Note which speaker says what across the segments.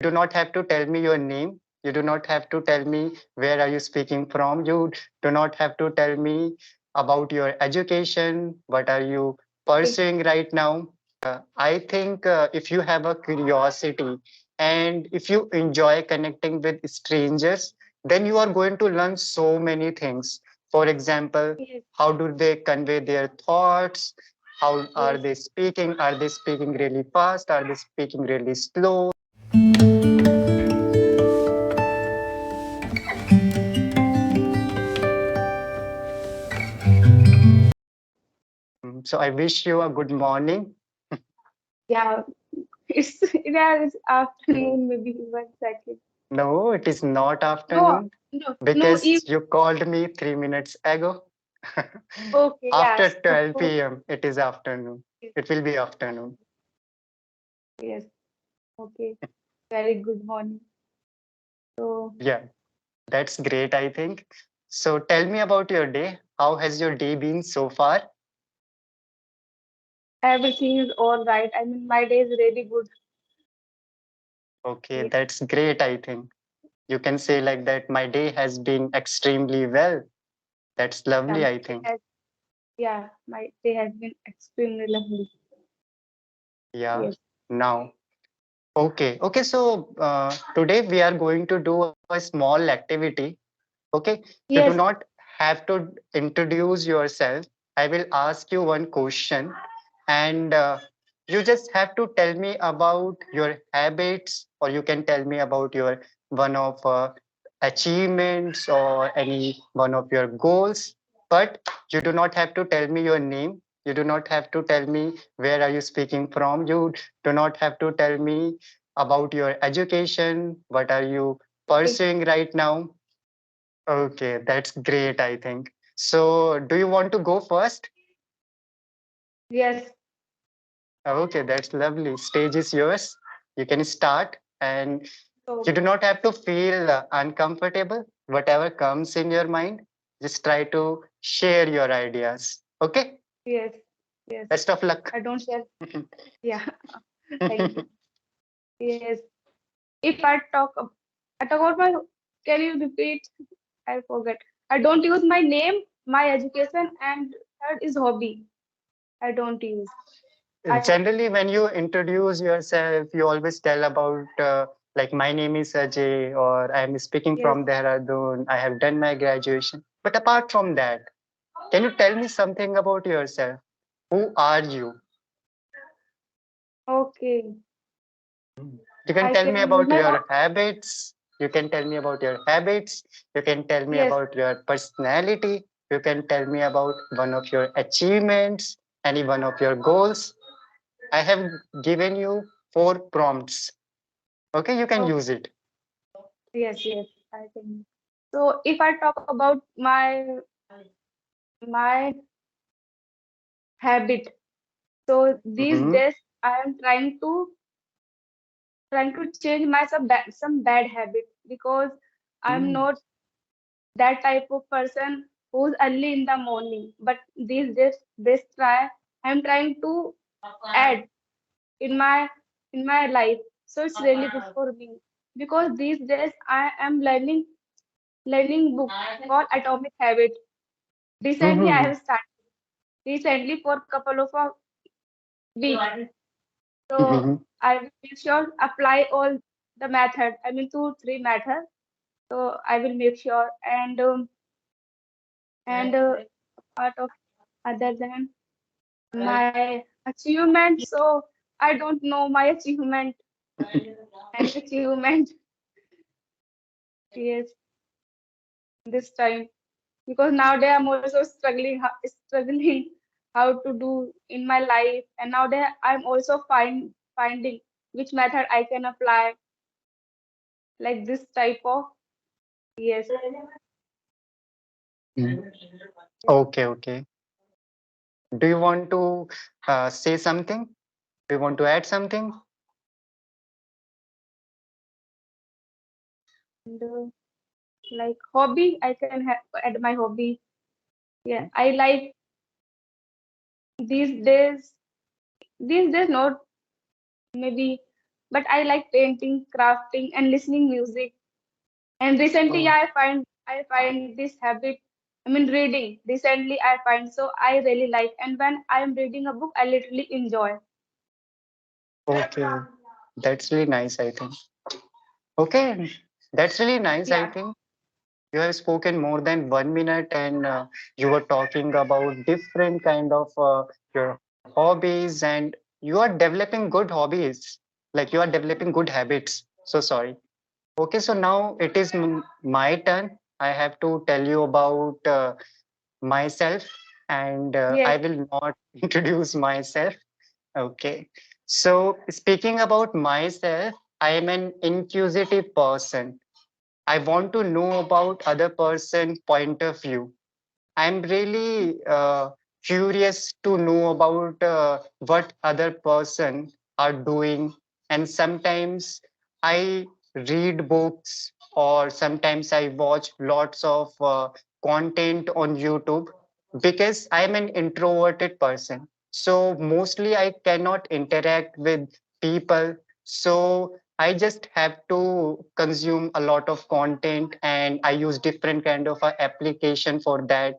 Speaker 1: do not have to tell me your name. You do not have to tell me where are you speaking from. You do not have to tell me about your education. What are you
Speaker 2: Okay.
Speaker 1: pursuing right now? I think if you have a curiosity and if you enjoy connecting with strangers, then you are going to learn so many things. For example,
Speaker 2: Yes.
Speaker 1: how do they convey their thoughts? How are
Speaker 2: Yes.
Speaker 1: they speaking? Are they speaking really fast? Are they speaking really slow? So I wish you a good morning.
Speaker 2: Yeah. It's afternoon, maybe 1 second.
Speaker 1: No, it is not
Speaker 2: No,
Speaker 1: afternoon
Speaker 2: no,
Speaker 1: because you called me 3 minutes ago.
Speaker 2: okay,
Speaker 1: After
Speaker 2: yes.
Speaker 1: 12 p.m., it is afternoon. It will be afternoon.
Speaker 2: Yes. Okay. Very good morning. So
Speaker 1: Yeah, that's great, I think. So tell me about your day. How has your day been so far?
Speaker 2: everything is all right. I mean, my day is really good.
Speaker 1: Okay,
Speaker 2: Yes.
Speaker 1: that's great, I think. You can say like that, my day has been extremely well. That's
Speaker 2: Yeah,
Speaker 1: lovely,
Speaker 2: my
Speaker 1: I
Speaker 2: day
Speaker 1: think.
Speaker 2: has, yeah, my day has been extremely lovely.
Speaker 1: Yeah,
Speaker 2: Yes.
Speaker 1: now. Okay. So today we are going to do a small activity. Okay, you do
Speaker 2: Yes.
Speaker 1: not have to introduce yourself. I will ask you one question, and you just have to tell me about your habits, or you can tell me about your one of achievements or any one of your goals. But you do not have to tell me your name. You do not have to tell me where are you speaking from. You do not have to tell me about your education. What are you
Speaker 2: Okay.
Speaker 1: pursuing right now? Okay, that's great, I think. So, do you want to go first?
Speaker 2: Yes.
Speaker 1: Okay, that's lovely. Stage is yours. You can start, and
Speaker 2: So
Speaker 1: you do not have to feel uncomfortable. Whatever comes in your mind, just try to share your ideas. Okay,
Speaker 2: yes. Yes.
Speaker 1: best of luck.
Speaker 2: I don't share. Yeah. Thank you. Yes. If I talk about my, can you repeat? I forget. I don't use my name, my education, and third is hobby. I don't use. I
Speaker 1: Generally, when you introduce yourself, you always tell about, like, my name is Ajay, or I am speaking
Speaker 2: yes.
Speaker 1: from Dehradun, I have done my graduation. But apart from that, can you tell me something about yourself? Who are you?
Speaker 2: Okay.
Speaker 1: You can
Speaker 2: I
Speaker 1: tell me
Speaker 2: can use
Speaker 1: about
Speaker 2: my
Speaker 1: your habits. You can tell me about your habits. You can tell me
Speaker 2: yes.
Speaker 1: about your personality. You can tell me about one of your achievements, any one of your goals. I have given you 4 prompts. Okay, you can
Speaker 2: Oh,
Speaker 1: use it.
Speaker 2: yes. Yes. I can. So if I talk about my habit, so these
Speaker 1: Mm-hmm.
Speaker 2: days I am trying to change my some bad habit because I'm
Speaker 1: Mm-hmm.
Speaker 2: not that type of person who's early in the morning. But these days, I'm trying to add in my life. So it's really good for me because these days I am learning book called Atomic Habit. Recently, I
Speaker 1: Mm-hmm.
Speaker 2: have started recently for a couple of a week. So
Speaker 1: Mm-hmm.
Speaker 2: I will make sure apply all the method. I mean two, three methods. So I will make sure and part of other than my achievement. So I don't know my achievement and achievement yes this time because nowadays I'm also struggling how to do in my life, and nowadays I'm also finding which method I can apply like this type of yes.
Speaker 1: Okay. Do you want to say something? Do you want to add something?
Speaker 2: And like hobby, I can add my hobby. Yeah, I like these days. These days, not maybe. but I like painting, crafting, and listening music. And recently,
Speaker 1: Oh,
Speaker 2: yeah, I find this habit. I mean, reading. Recently, I find so I really like. And when I am reading a book, I literally enjoy.
Speaker 1: okay. That's really nice, I think. Okay, that's really nice, I
Speaker 2: Yeah.
Speaker 1: think. You have spoken more than 1 minute and you were talking about different kind of your hobbies and you are developing good hobbies. Like you are developing good habits. So sorry. Okay, so now it is my turn. I have to tell you about myself and I
Speaker 2: Yes.
Speaker 1: will not introduce myself. Okay. So speaking about myself, I am an inquisitive person. I want to know about other person point of view. I'm really curious to know about what other person are doing, and sometimes I read books or sometimes I watch lots of content on YouTube because I'm an introverted person. So mostly I cannot interact with people. So I just have to consume a lot of content and I use different kind of application for that.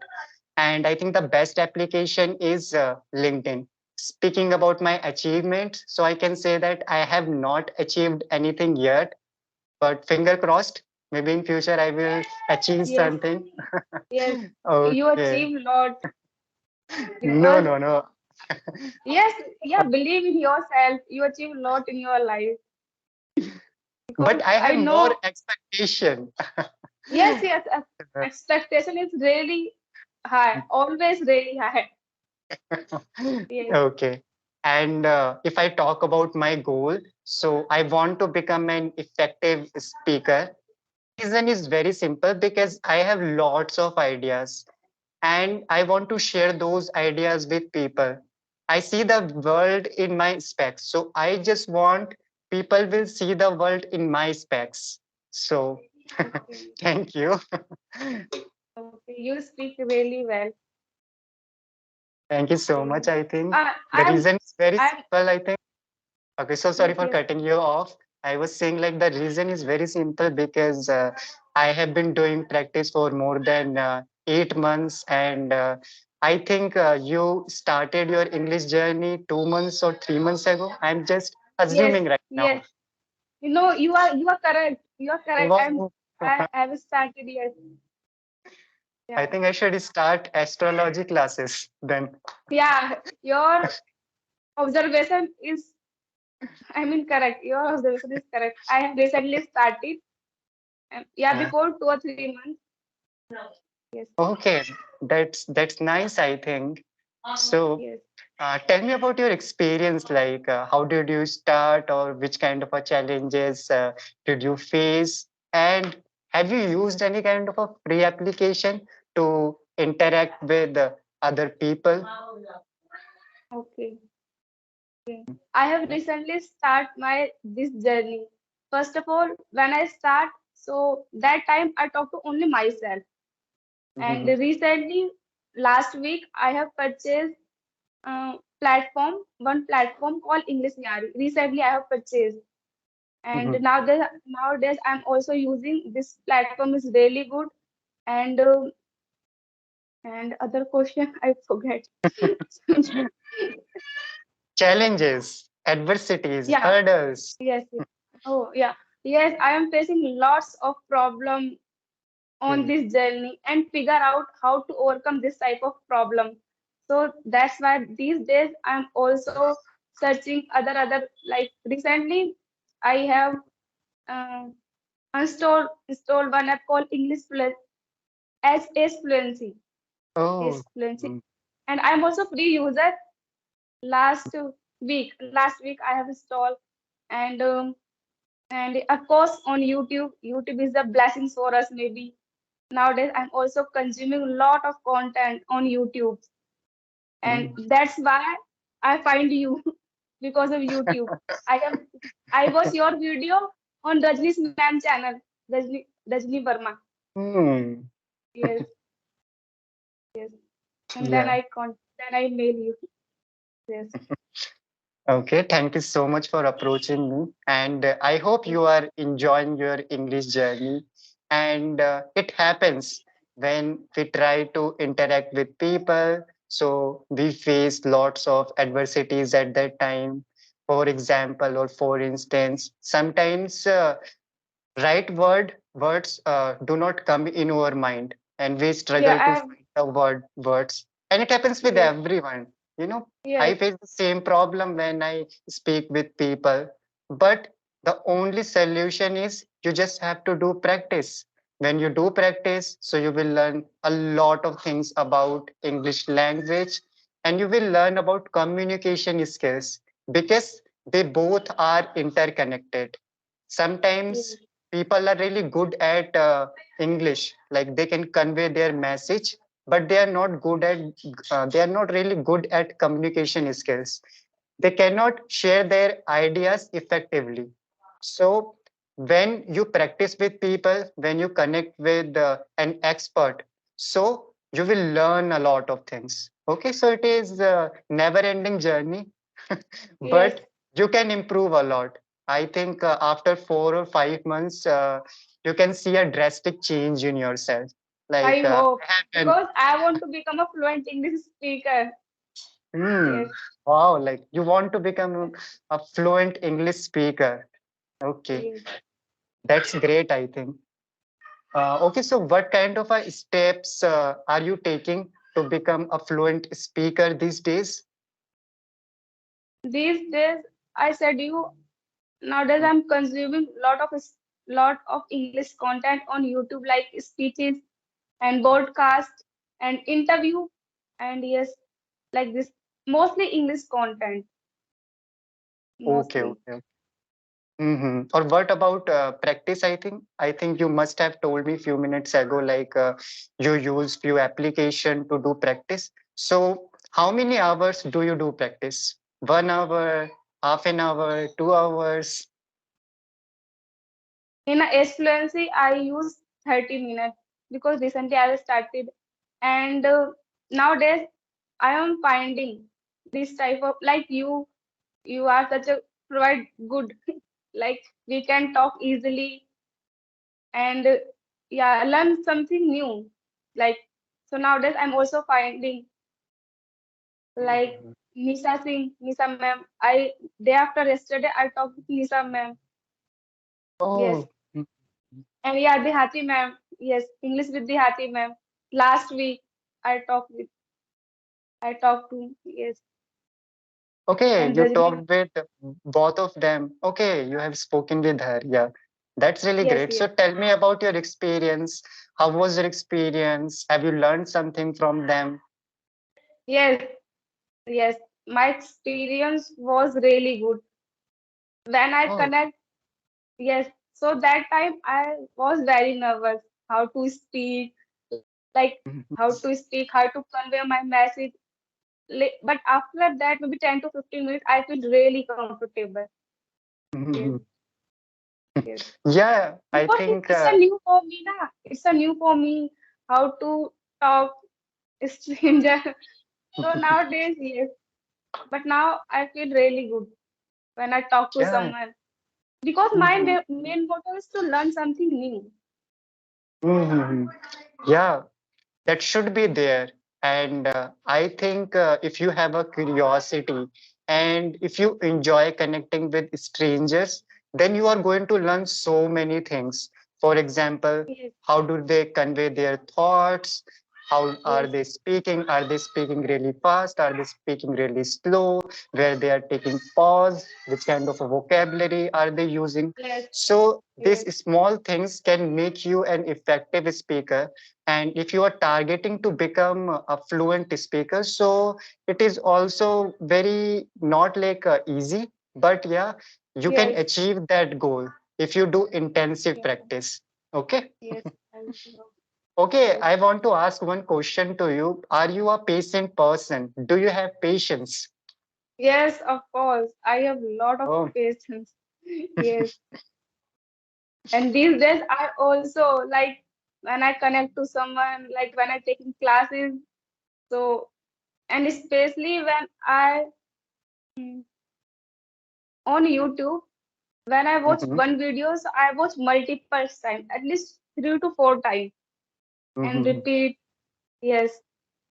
Speaker 1: And I think the best application is LinkedIn. Speaking about my achievements, so I can say that I have not achieved anything yet, but finger crossed, maybe in future I will achieve
Speaker 2: Yes.
Speaker 1: something.
Speaker 2: Yes. You
Speaker 1: Okay.
Speaker 2: achieve a lot
Speaker 1: No,
Speaker 2: because
Speaker 1: no, no.
Speaker 2: yes, yeah, believe in yourself. You achieve a lot in your life because
Speaker 1: But I
Speaker 2: I
Speaker 1: have more
Speaker 2: know.
Speaker 1: expectation.
Speaker 2: Yes, yes. Expectation is really high. Always really high. Yes.
Speaker 1: Okay. And if I talk about my goal, so I want to become an effective speaker. The reason is very simple because I have lots of ideas and I want to share those ideas with people. I see the world in my specs. So I just want people will see the world in my specs. So
Speaker 2: Okay.
Speaker 1: thank you.
Speaker 2: Okay. You speak really well.
Speaker 1: Thank you so
Speaker 2: Yes.
Speaker 1: much. I think the
Speaker 2: I'm.
Speaker 1: reason is very
Speaker 2: I'm.
Speaker 1: simple. I think. Okay, so sorry
Speaker 2: Yes.
Speaker 1: for
Speaker 2: Yes.
Speaker 1: cutting you off. I was saying like the reason is very simple because I have been doing practice for more than 8 months, and I think you started your English journey 2 months or 3 months ago. I'm just
Speaker 2: Yes.
Speaker 1: assuming right now.
Speaker 2: Yes. You are correct. You are correct.
Speaker 1: Wow.
Speaker 2: I have started. Yes.
Speaker 1: I
Speaker 2: Yeah.
Speaker 1: think I should start astrology classes then.
Speaker 2: Yeah. Your observation is. I mean, correct. Your observation is correct. I have recently started. Yeah,
Speaker 1: Uh,
Speaker 2: before 2 or 3 months. Yes.
Speaker 1: okay, that's nice. I think so.
Speaker 2: Yes.
Speaker 1: Tell me about your experience. Like, how did you start, or which kind of a challenges did you face? And have you used any kind of a free application to interact with other people?
Speaker 2: Okay. Okay. I have recently start my this journey. First of all, when I start, so that time I talk to only myself. And
Speaker 1: Mhm,
Speaker 2: recently, last week, I have purchased one platform called English Yari. Recently, I have purchased, and
Speaker 1: mhm.
Speaker 2: nowadays I'm also using this platform is really good. And and other question I forget.
Speaker 1: Challenges, adversities,
Speaker 2: Yeah.
Speaker 1: hurdles.
Speaker 2: Yes. Yes. Oh, yeah. Yes, I am facing lots of problem on
Speaker 1: Mm,
Speaker 2: this journey and figure out how to overcome this type of problem. So that's why these days I'm also searching other like recently I have uh, installed one app called English Fluency as Fluency
Speaker 1: Oh,
Speaker 2: is Fluency,
Speaker 1: mm,
Speaker 2: and I'm also free user. Last week I have installed, and of course on YouTube is a blessing for us maybe. Nowadays I'm also consuming a lot of content on YouTube, and
Speaker 1: mm.
Speaker 2: that's why I find you because of YouTube. I watch your video on Rajni's ma'am channel, Rajni Verma.
Speaker 1: Hmm.
Speaker 2: Yes, yes. And
Speaker 1: Yeah.
Speaker 2: then I mail you. Yes.
Speaker 1: Okay, thank you so much for approaching me. And I hope you are enjoying your English journey. And it happens when we try to interact with people. So we face lots of adversities at that time. For example, or for instance, sometimes words do not come in our mind, and we
Speaker 2: Yeah,
Speaker 1: struggle to find the words, and it happens with
Speaker 2: yes,
Speaker 1: everyone. You know, I
Speaker 2: yes,
Speaker 1: face the same problem when I speak with people, but the only solution is you just have to do practice. When you do practice, so you will learn a lot of things about English language, and you will learn about communication skills, because they both are interconnected. Sometimes
Speaker 2: yes.
Speaker 1: people are really good at English, like they can convey their message, but they are not really good at communication skills. They cannot share their ideas effectively. So when you practice with people, when you connect with an expert, so you will learn a lot of things. Okay, so it is a never ending journey,
Speaker 2: Yes,
Speaker 1: but you can improve a lot. I think after 4 or 5 months, you can see a drastic change in yourself. Like
Speaker 2: I hope
Speaker 1: I have an
Speaker 2: because I want to become a fluent English speaker.
Speaker 1: hmm,
Speaker 2: Yes,
Speaker 1: wow, like you want to become a fluent English speaker. Okay,
Speaker 2: yes.
Speaker 1: that's great, I think. Okay, so what kind of steps are you taking to become a fluent speaker these days?
Speaker 2: These days, I said you nowadays I'm consuming lot of English content on YouTube, like speeches and broadcast and interview, and yes, like this mostly English content,
Speaker 1: Okay,
Speaker 2: mostly.
Speaker 1: okay. Or what about practice? I think you must have told me few minutes ago, like you use few application to do practice. So how many hours do you do practice? 1 hour, half an hour, 2 hours?
Speaker 2: In a S fluency, I use 30 minutes because recently I started, and nowadays I am finding this type of like you are such a provide good like we can talk easily and yeah learn something new like so nowadays I'm also finding like
Speaker 1: Mhm.
Speaker 2: Nisa ma'am. I day after yesterday I talked with Nisa ma'am. Yes,
Speaker 1: Oh, mm,
Speaker 2: and yeah, Dehati ma'am. Yes, English with Dehati ma'am. Last week I talked with I talked to yes
Speaker 1: okay.
Speaker 2: and
Speaker 1: You
Speaker 2: Rajni.
Speaker 1: talked with both of them. Okay, you have spoken with her. Yeah, that's really
Speaker 2: Yes,
Speaker 1: great.
Speaker 2: yes,
Speaker 1: So tell me about your experience. How was your experience? Have you learned something from them?
Speaker 2: yes, yes. My experience was really good when I
Speaker 1: Oh.
Speaker 2: connect. Yes, so that time I was very nervous how to speak, like how to speak, how to convey my message. But after that, maybe 10 to 15 minutes, I feel really comfortable. Yes, yes.
Speaker 1: Yeah, I
Speaker 2: Because
Speaker 1: think.
Speaker 2: it's a new for me, na. It's a new for me how to talk stranger. So nowadays, yes. But now I feel really good when I talk to
Speaker 1: Yeah.
Speaker 2: someone. Because my
Speaker 1: Mhm.
Speaker 2: main motto is to learn something new.
Speaker 1: Mhm. Yeah, that should be there. And I think if you have a curiosity and if you enjoy connecting with strangers, then you are going to learn so many things. For example,
Speaker 2: Yes,
Speaker 1: how do they convey their thoughts? How are
Speaker 2: yes,
Speaker 1: they speaking? Are they speaking really fast? Are they speaking really slow? Where they are taking pause? Which kind of a vocabulary are they using?
Speaker 2: yes,
Speaker 1: So these
Speaker 2: yes,
Speaker 1: small things can make you an effective speaker. And if you are targeting to become a fluent speaker, so it is also very not like easy, but yeah, you can
Speaker 2: yes,
Speaker 1: achieve that goal if you do intensive
Speaker 2: yes,
Speaker 1: practice. Okay.
Speaker 2: yes, I know.
Speaker 1: Okay,
Speaker 2: Yes,
Speaker 1: I want to ask one question to you. Are you a patient person? Do you have patience?
Speaker 2: yes, of course. I have a lot of
Speaker 1: Oh.
Speaker 2: patience. Yes. And these days, I also like when I connect to someone, like when I taking classes. So, and especially when I on YouTube, when I watch
Speaker 1: Mm-hmm.
Speaker 2: one video, so I watch multiple times, at least 3 to 4 times, and
Speaker 1: Mm-hmm.
Speaker 2: repeat. Yes,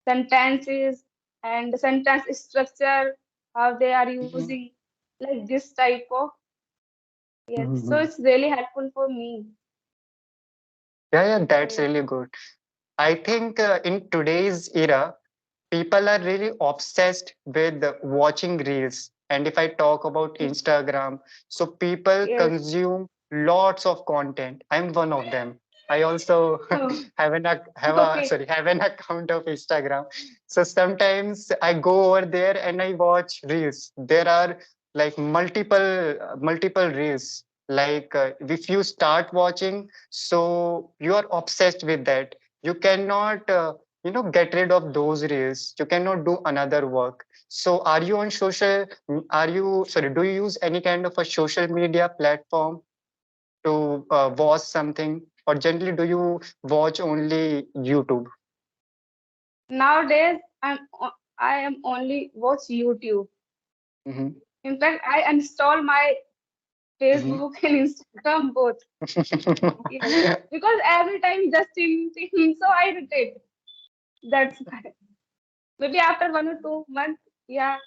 Speaker 2: sentences and sentence structure, how they are using, like this type of. Yes, so
Speaker 1: Mm-hmm.
Speaker 2: it's really helpful for me.
Speaker 1: Yeah, that's
Speaker 2: Yes,
Speaker 1: really good. I think in today's era, people are really obsessed with watching reels. And if I talk about Instagram, so people
Speaker 2: yes.
Speaker 1: consume lots of content. I'm one of them. I also
Speaker 2: Oh, okay.
Speaker 1: have an account of Instagram. So sometimes I go over there and I watch reels. There are like multiple reels. Like if you start watching, so you are obsessed with that. You cannot get rid of those reels. You cannot do another work. So are you on social are you sorry do you use any kind of a social media platform to watch something, or generally do you watch only YouTube?
Speaker 2: Nowadays, I am only watch YouTube.
Speaker 1: Hmm.
Speaker 2: In fact, I install my
Speaker 1: Hmm.
Speaker 2: Facebook and Instagram both. Yes, because every time just thinking, so I irritate. That's why. Maybe after 1 or 2 months, yeah,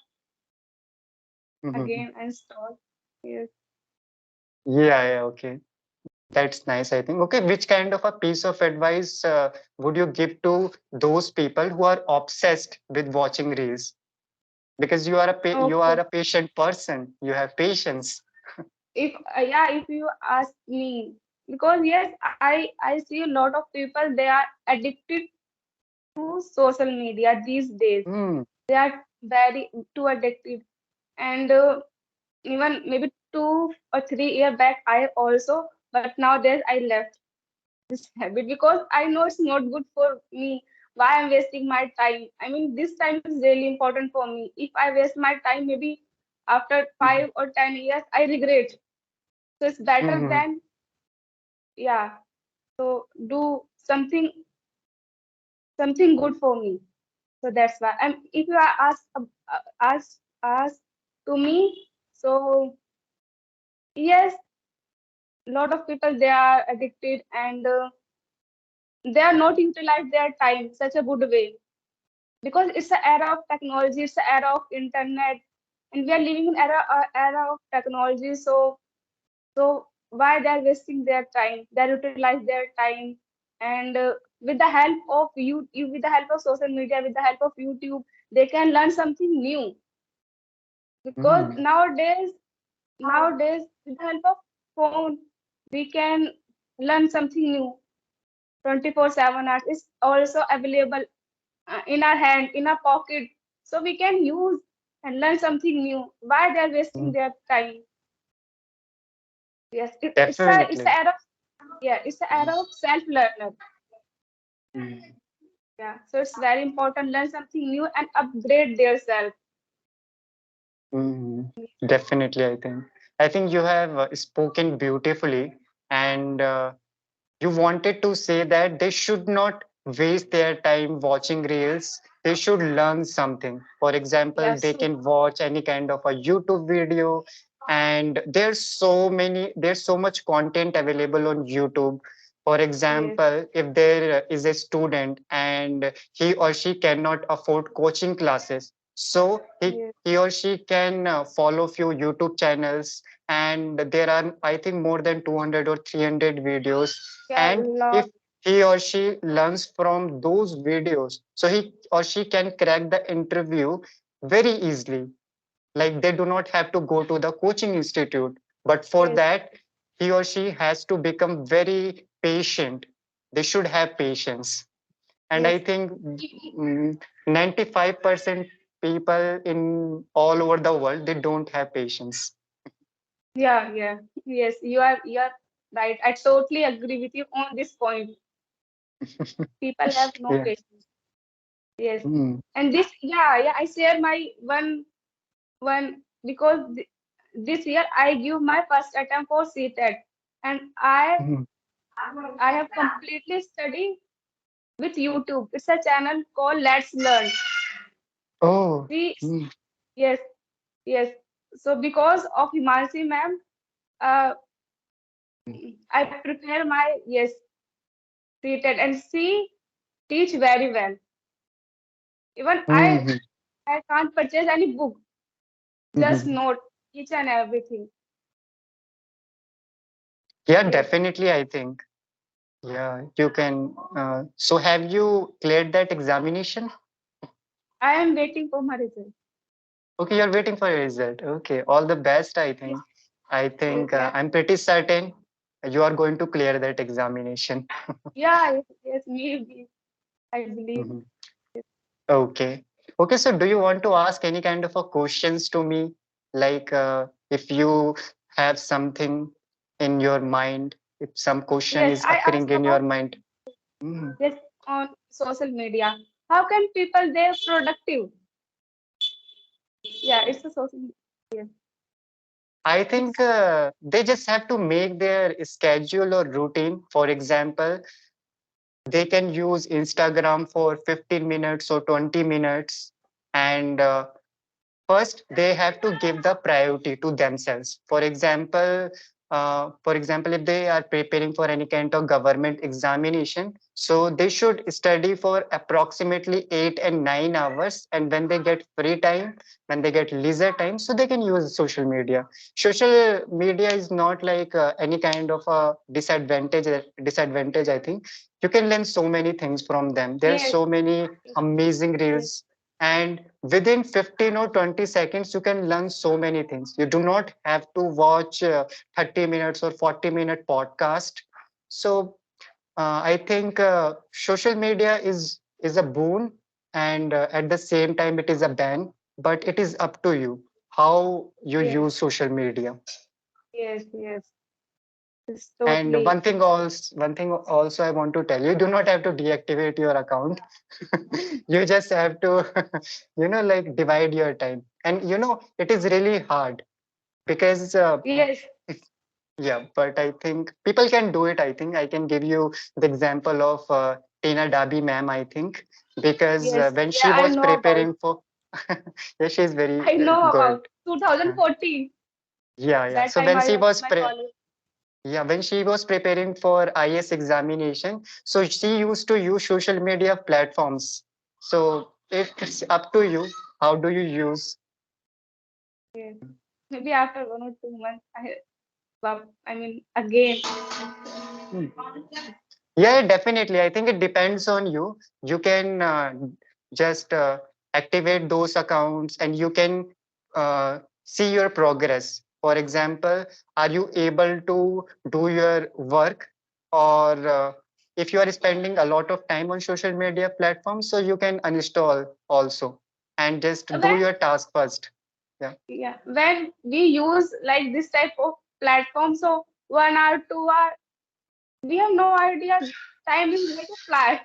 Speaker 2: again install. Yes.
Speaker 1: Yeah, okay. That's nice, I think. Okay, which kind of a piece of advice would you give to those people who are obsessed with watching reels? Because you are
Speaker 2: Okay.
Speaker 1: a patient person. You have patience.
Speaker 2: If yeah, if you ask me, because yes, I see a lot of people, they are addicted to social media these days.
Speaker 1: Hmm.
Speaker 2: They are very too addicted, and even maybe 2 or 3 years back, I also, but nowadays I left this habit because I know it's not good for me. Why I'm wasting my time? I mean, this time is really important for me. If I waste my time, maybe after 5 or 10 years, I regret. So it's better
Speaker 1: Mhm.
Speaker 2: than, yeah. So do something good for me. So that's why. And if you are ask to me, so yes, a lot of people, they are addicted, and they are not utilize their time such a good way, because it's an era of technology, it's an era of internet, and we are living in era of technology. So why they're wasting their time? They utilize their time, and with the help of with the help of social media, with the help of YouTube, they can learn something new. Because
Speaker 1: Mm.
Speaker 2: nowadays with the help of phone, we can learn something new. 24/7 hours is also available in our hand, in our pocket, so we can use and learn something new. Why they're wasting
Speaker 1: Mm.
Speaker 2: their time? Yes, it's a
Speaker 1: Definitely.
Speaker 2: era of, yeah, it's a era of self learner.
Speaker 1: Mm.
Speaker 2: Yeah, so it's very important, learn something new and upgrade their self.
Speaker 1: Mm. Definitely, I think. I think you have spoken beautifully, and you wanted to say that they should not waste their time watching reels. They should learn something. For example,
Speaker 2: Yes,
Speaker 1: they can watch any kind of a YouTube video, and there's so much content available on YouTube. For
Speaker 2: yes,
Speaker 1: example, if there is a student and he or she cannot afford coaching classes, so
Speaker 2: yes.
Speaker 1: he or she can follow few YouTube channels, and there are, I think, more than 200 or 300 videos.
Speaker 2: Yeah,
Speaker 1: And if
Speaker 2: lot.
Speaker 1: he or she learns from those videos, so he or she can crack the interview very easily. Like they do not have to go to the coaching institute, but for
Speaker 2: Yes,
Speaker 1: that he or she has to become very patient. They should have patience. And I
Speaker 2: yes.
Speaker 1: think 95% people in all over the world, they don't have patience.
Speaker 2: Yeah, yeah. Yes, you are right. I totally agree with you on this point. People have no
Speaker 1: Yeah.
Speaker 2: patience. Yes.
Speaker 1: Mm.
Speaker 2: And this, yeah, I share my one because this year I give my first attempt for CTET, and
Speaker 1: Mm.
Speaker 2: I have completely studied with YouTube. It's a channel called Let's Learn.
Speaker 1: Oh.
Speaker 2: We
Speaker 1: Mm.
Speaker 2: Yes, yes. So because of Himanshi ma'am, uh, I prepare my yes seated and she teach very well. Even
Speaker 1: Mhm.
Speaker 2: I can't purchase any book, just
Speaker 1: Mhm.
Speaker 2: note each and everything.
Speaker 1: Yeah,
Speaker 2: Yes,
Speaker 1: definitely, I think. Yeah, you can. So, have you cleared that examination?
Speaker 2: I am waiting for my result.
Speaker 1: Okay, you're waiting for your result. Okay, all the best, I
Speaker 2: Yes,
Speaker 1: think. I
Speaker 2: yes,
Speaker 1: think
Speaker 2: yeah,
Speaker 1: I'm pretty certain you are going to clear that examination.
Speaker 2: yeah, yes, yes, maybe I believe.
Speaker 1: Mhm.
Speaker 2: Yes,
Speaker 1: Okay. Okay, so do you want to ask any kind of a questions to me? Like if you have something in your mind, if some question
Speaker 2: yes,
Speaker 1: is
Speaker 2: I
Speaker 1: occurring
Speaker 2: asked
Speaker 1: in your
Speaker 2: about
Speaker 1: mind. Mm.
Speaker 2: this on social media. How can people they productive? Yeah, it's a social media. Yes,
Speaker 1: I
Speaker 2: it's
Speaker 1: think they just have to make their schedule or routine. For example, they can use Instagram for 15 minutes or 20 minutes. And first they have to give the priority to themselves. For example, if they are preparing for any kind of government examination, so they should study for approximately 8 and 9 hours, and when they get free time, when they get leisure time, so they can use social media is not like any kind of a disadvantage, I think. You can learn so many things from them. There are
Speaker 2: yes,
Speaker 1: so many
Speaker 2: yes,
Speaker 1: amazing
Speaker 2: yes,
Speaker 1: reels, and within 15 or 20 seconds you can learn so many things. You do not have to watch 30 minutes or 40-minute podcast. So I think social media is a boon, and at the same time it is a ban, but it is up to you how you
Speaker 2: yes,
Speaker 1: use social media.
Speaker 2: yes, yes. It's
Speaker 1: And
Speaker 2: totally.
Speaker 1: one thing also I want to tell you, do not have to deactivate your account. You just have to, like divide your time. And it is really hard because,
Speaker 2: Yes,
Speaker 1: yeah, but I think people can do it. I think I can give you the example of Tina Dabi ma'am, I think, because
Speaker 2: yes,
Speaker 1: when
Speaker 2: yeah,
Speaker 1: she
Speaker 2: I
Speaker 1: was
Speaker 2: know about.
Speaker 1: preparing for, yeah, she's very
Speaker 2: I know
Speaker 1: good.
Speaker 2: about
Speaker 1: Uh,
Speaker 2: 2014.
Speaker 1: yeah, yeah.
Speaker 2: That
Speaker 1: So
Speaker 2: time
Speaker 1: when
Speaker 2: I
Speaker 1: she
Speaker 2: was
Speaker 1: was
Speaker 2: in my college.
Speaker 1: Yeah, when she was preparing for IS examination, so she used to use social media platforms. So it's up to you. How do you use?
Speaker 2: Yes. Maybe after 1 or 2 months, I mean, again.
Speaker 1: Hmm. Yeah, definitely. I think it depends on you. You can just activate those accounts, and you can see your progress. For example, are you able to do your work, or if you are spending a lot of time on social media platforms, so you can uninstall also and just do
Speaker 2: When
Speaker 1: your task first. Yeah.
Speaker 2: yeah, when we use like this type of platform, so 1 hour, 2 hour, we have no idea. Time is like a fly.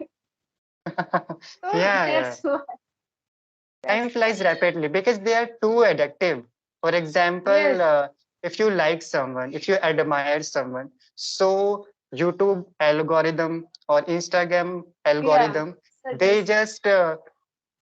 Speaker 2: So
Speaker 1: Yeah, yeah.
Speaker 2: that's
Speaker 1: Time
Speaker 2: why.
Speaker 1: flies rapidly because they are too addictive. For example,
Speaker 2: Yes,
Speaker 1: if you like someone, if you admire someone, so YouTube algorithm or Instagram
Speaker 2: yeah.
Speaker 1: algorithm, they
Speaker 2: Suggest.
Speaker 1: just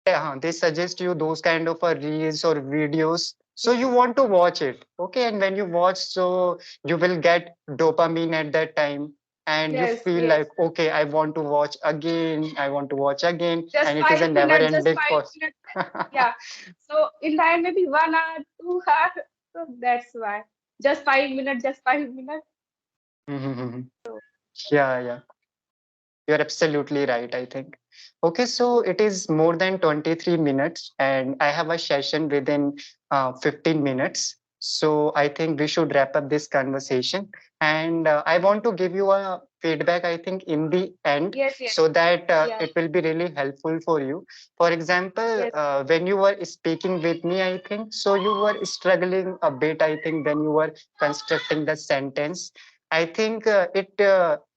Speaker 1: they suggest you those kind of reels or videos. So you
Speaker 2: Yes,
Speaker 1: want to watch it, okay? And when you watch, so you will get dopamine at that time, and you
Speaker 2: yes,
Speaker 1: feel
Speaker 2: yes.
Speaker 1: like, okay, I want to watch again, I want to watch again,
Speaker 2: Just
Speaker 1: and it is a
Speaker 2: 5 minutes, just
Speaker 1: never-ending
Speaker 2: 5
Speaker 1: process.
Speaker 2: minutes. Yeah. So in the end, maybe 1 hour, 2 hour. So that's why. Just 5 minutes, just 5 minutes.
Speaker 1: Yeah, yeah. You're absolutely right, I think. Okay, so it is more than 23 minutes, and I have a session within 15 minutes. So I think we should wrap up this conversation. And I want to give you a feedback, I think, in the end,
Speaker 2: Yes, yes,
Speaker 1: so that
Speaker 2: yeah,
Speaker 1: it will be really helpful for you. For example,
Speaker 2: yes,
Speaker 1: when you were speaking with me, I think, so you were struggling a bit, I think, when you were constructing the sentence. I think it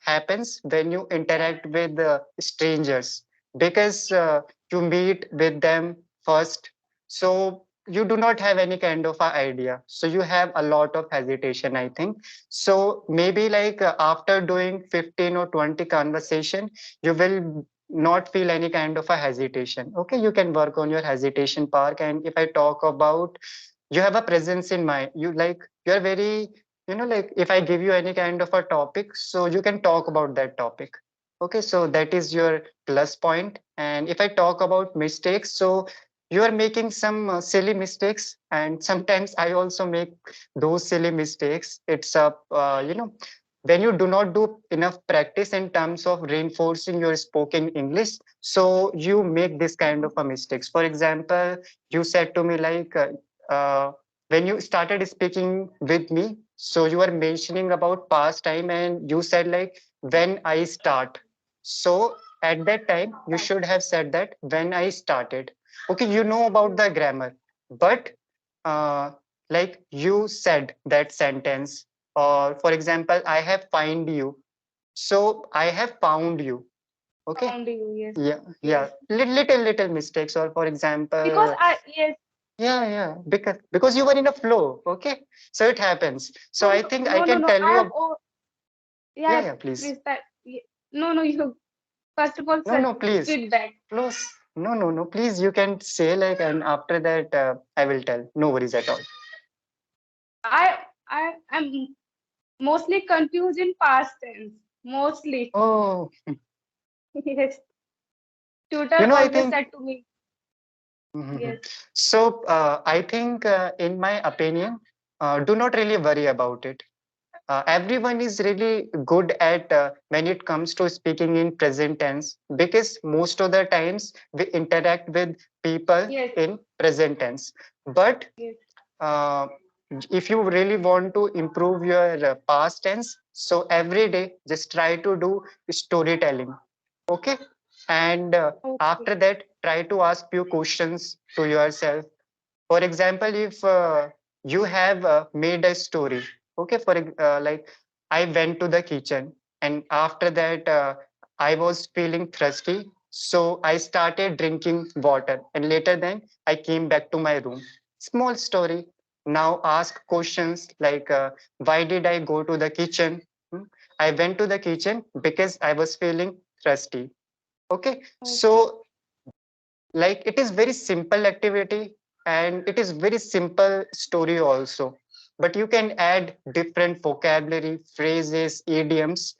Speaker 1: happens when you interact with strangers because you meet with them first. So you do not have any kind of a idea. So you have a lot of hesitation, I think. So maybe like after doing 15 or 20 conversation, you will not feel any kind of a hesitation. Okay, you can work on your hesitation part. And if I talk about you have a presence in mind. You like, you're very, like if I give you any kind of a topic, so you can talk about that topic. Okay, so that is your plus point. And if I talk about mistakes, so you are making some silly mistakes, and sometimes I also make those silly mistakes. It's a when you do not do enough practice in terms of reinforcing your spoken English, so you make this kind of a mistakes. For example, you said to me like, when you started speaking with me, so you are mentioning about past time, and you said like, when I start. So at that time you should have said that when I started. Okay, you know about the grammar, but uh, like you said that sentence, or for example, I have find you, so I have found you. Okay.
Speaker 2: Found you. Yes.
Speaker 1: Yeah,
Speaker 2: Yes.
Speaker 1: yeah, little mistakes. Or for
Speaker 2: Because
Speaker 1: example,
Speaker 2: I yes.
Speaker 1: yeah, because you were in a flow. Okay, so it happens. So
Speaker 2: No,
Speaker 1: I
Speaker 2: no,
Speaker 1: think I
Speaker 2: no, no,
Speaker 1: can
Speaker 2: no.
Speaker 1: tell
Speaker 2: I
Speaker 1: you
Speaker 2: have oh
Speaker 1: yeah,
Speaker 2: yeah.
Speaker 1: yeah, please.
Speaker 2: Please that. No, no. You first of all
Speaker 1: No,
Speaker 2: such
Speaker 1: no, please.
Speaker 2: feedback.
Speaker 1: Please. No, please, you can say like, and after that I will tell. No worries at all.
Speaker 2: I am mostly confused in past tense. Mostly.
Speaker 1: Oh,
Speaker 2: Yes. Tutor
Speaker 1: I
Speaker 2: always
Speaker 1: think
Speaker 2: said to me.
Speaker 1: Mhm.
Speaker 2: Yes.
Speaker 1: So I think, in my opinion, do not really worry about it. Everyone is really good at when it comes to speaking in present tense, because most of the times we interact with people
Speaker 2: Yes.
Speaker 1: in present tense. But
Speaker 2: Yes.
Speaker 1: uh, if you really want to improve your past tense, so every day just try to do storytelling. Okay, and
Speaker 2: Okay.
Speaker 1: after that try to ask few questions to yourself. For example, if you have made a story, okay, like, I went to the kitchen, and after that I was feeling thirsty, so I started drinking water, and later then I came back to my room. Small story. Now ask questions like, why did I go to the kitchen? Hmm? I went to the kitchen because I was feeling thirsty. Okay, so
Speaker 2: Okay.
Speaker 1: like, it is very simple activity, and it is very simple story also, but you can add different vocabulary, phrases, idioms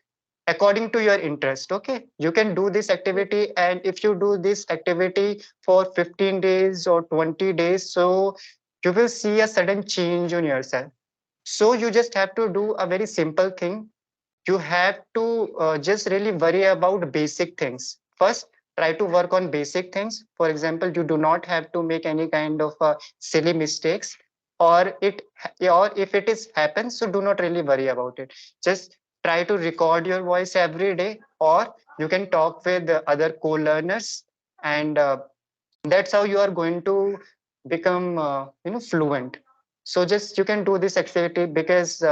Speaker 1: according to your interest. Okay, you can do this
Speaker 2: Yes.
Speaker 1: activity, and if you do this activity for 15 days or 20 days, so you will see a sudden change on yourself. So you just have to do a very simple thing. You have to just really worry about basic things first. Try to work on basic things. For example, you do not have to make any kind of silly mistakes, or or if it is happens, so do not really worry about it. Just try to record your voice every day, or you can talk with other co-learners, and that's how you are going to become fluent. So just you can do this activity, because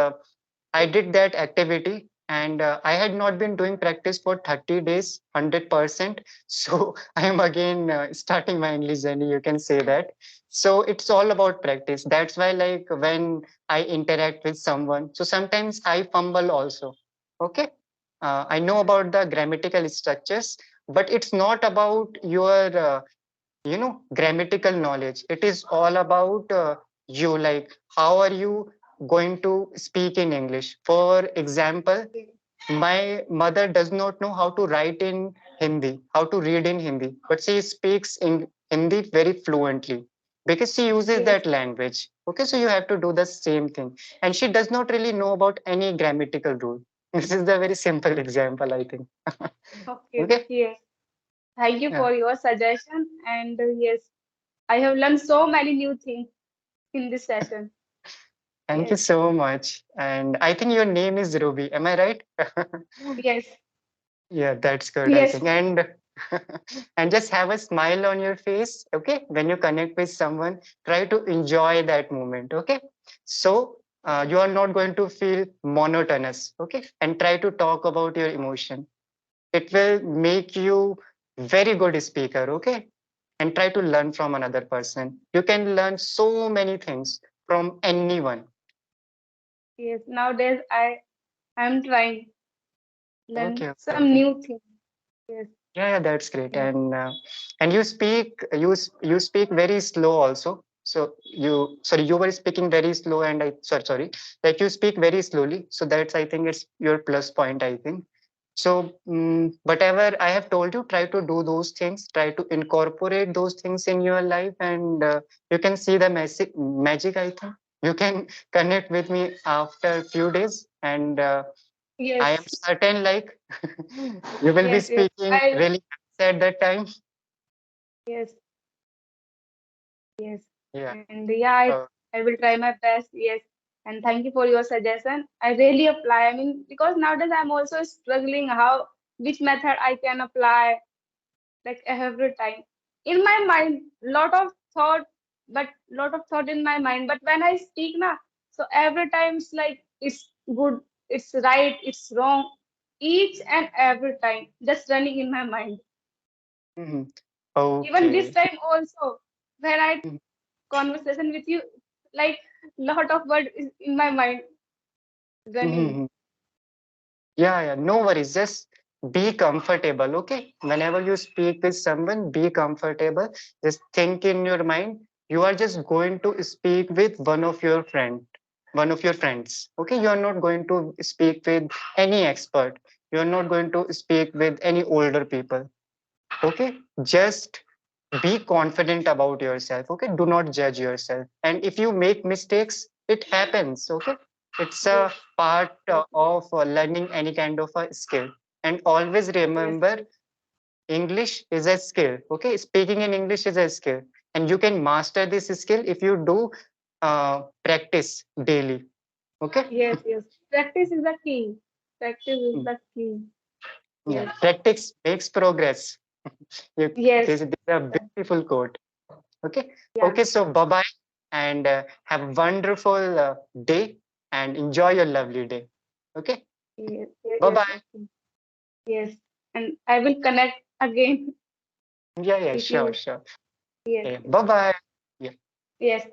Speaker 1: I did that activity, and I had not been doing practice for 30 days, 100%. So I am again starting my English journey, you can say that. So it's all about practice. That's why, like, when I interact with someone, so sometimes I fumble also. Okay. I know about the grammatical structures, but it's not about your grammatical knowledge. It is all about you, like, how are you going to speak in English. For example,
Speaker 2: Okay.
Speaker 1: my mother does not know how to write in Hindi, how to read in Hindi, but she speaks in Hindi very fluently, because she uses
Speaker 2: Yes.
Speaker 1: that language. Okay, so you have to do the same thing, and she does not really know about any grammatical rule. This is the very simple example, I think.
Speaker 2: Okay.
Speaker 1: Okay.
Speaker 2: Yes. Thank you
Speaker 1: Yeah,
Speaker 2: for your suggestion. And yes, I have learned so many new things in this session.
Speaker 1: thank you
Speaker 2: Yes.
Speaker 1: so much. And I think your name is Ruby. Am I right?
Speaker 2: Yes.
Speaker 1: Yeah, that's good, I
Speaker 2: Yes.
Speaker 1: think. And and just have a smile on your face, okay? When you connect with someone, try to enjoy that moment, okay? So you are not going to feel monotonous, okay? And try to talk about your emotion. It will make you very good speaker, okay? And try to learn from another person. You can learn so many things from anyone.
Speaker 2: Yes. Nowadays I'm trying learn
Speaker 1: Okay, okay,
Speaker 2: some
Speaker 1: okay.
Speaker 2: new things. Yes.
Speaker 1: Yeah, yeah, that's great.
Speaker 2: Yes.
Speaker 1: And you speak very slow also. So you, sorry, you were speaking very slow, and I, sorry, like you speak very slowly. So that's, I think it's your plus point, I think. So whatever I have told you, try to do those things, try to incorporate those things in your life, and you can see the magic, I think. You can connect with me after a few days, and I am
Speaker 2: Yes,
Speaker 1: certain like you will be
Speaker 2: yes, yes.
Speaker 1: speaking really nice at that time.
Speaker 2: Yes, yes.
Speaker 1: Yeah.
Speaker 2: And yeah,
Speaker 1: So,
Speaker 2: I will try my best. Yes. And thank you for your suggestion. I really apply. I mean, because nowadays I'm also struggling how which method I can apply like every time. In my mind, lot of thought, but lot of thought in my mind. But when I speak now, so every time it's like it's good, it's right, it's wrong. Each and every time, just running in my mind.
Speaker 1: mhm.
Speaker 2: Even this
Speaker 1: Okay.
Speaker 2: time also, when I
Speaker 1: Mhm,
Speaker 2: conversation with you, like lot of word is in my mind running.
Speaker 1: mhm. Yeah, yeah, no worries. Just be comfortable, okay? Whenever you speak with someone, be comfortable. Just think in your mind, you are just going to speak with one of your friends. Okay, you are not going to speak with any expert. You are not going to speak with any older people. Okay, just be confident about yourself. Okay, do not judge yourself. And if you make mistakes, it happens. Okay, it's
Speaker 2: Yes,
Speaker 1: a part of learning any kind of a skill. And always
Speaker 2: yes,
Speaker 1: remember, English is a skill. Okay, speaking in English is a skill, and you can master this skill if you do practice daily. Okay.
Speaker 2: yes, yes. Practice is the key. Practice is the key.
Speaker 1: Yeah,
Speaker 2: Yes,
Speaker 1: practice makes progress.
Speaker 2: yes,
Speaker 1: This is a beautiful quote. Okay.
Speaker 2: yeah,
Speaker 1: Okay. So bye bye, and have a wonderful day, and enjoy your lovely day. Okay.
Speaker 2: yes,
Speaker 1: Bye
Speaker 2: yes,
Speaker 1: bye.
Speaker 2: yes. And I will connect again
Speaker 1: Yeah. Yeah.
Speaker 2: if
Speaker 1: Sure.
Speaker 2: you.
Speaker 1: Sure.
Speaker 2: Yes,
Speaker 1: Okay.
Speaker 2: yes,
Speaker 1: Bye bye. Yeah.
Speaker 2: yes.